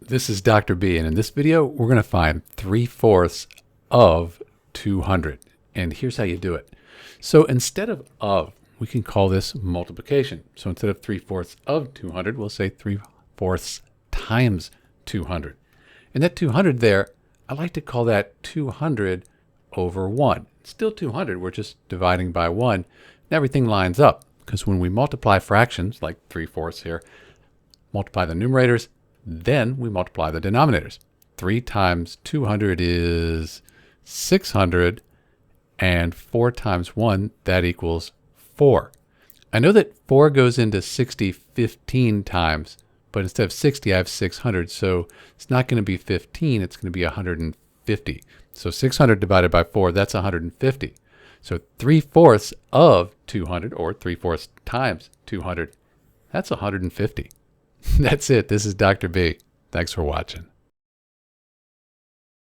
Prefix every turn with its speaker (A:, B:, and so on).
A: This is Dr. B, and in this video, we're going to find 3/4 of 200. And here's how you do it. So instead of, we can call this multiplication. So instead of 3/4 of 200, we'll say 3/4 times 200. And that 200 there, I like to call that 200 over 1. It's still 200, we're just dividing by 1. And everything lines up, because when we multiply fractions, like 3/4 here, multiply the numerators, then we multiply the denominators. 3 times 200 is 600, and 4 times 1, that equals 4. I know that 4 goes into 60 15 times, but instead of 60, I have 600, so it's not going to be 15, it's going to be 150. So 600 divided by 4, that's 150. So 3/4 of 200, or 3/4 times 200, that's 150. That's it. This is Dr. B. Thanks for watching.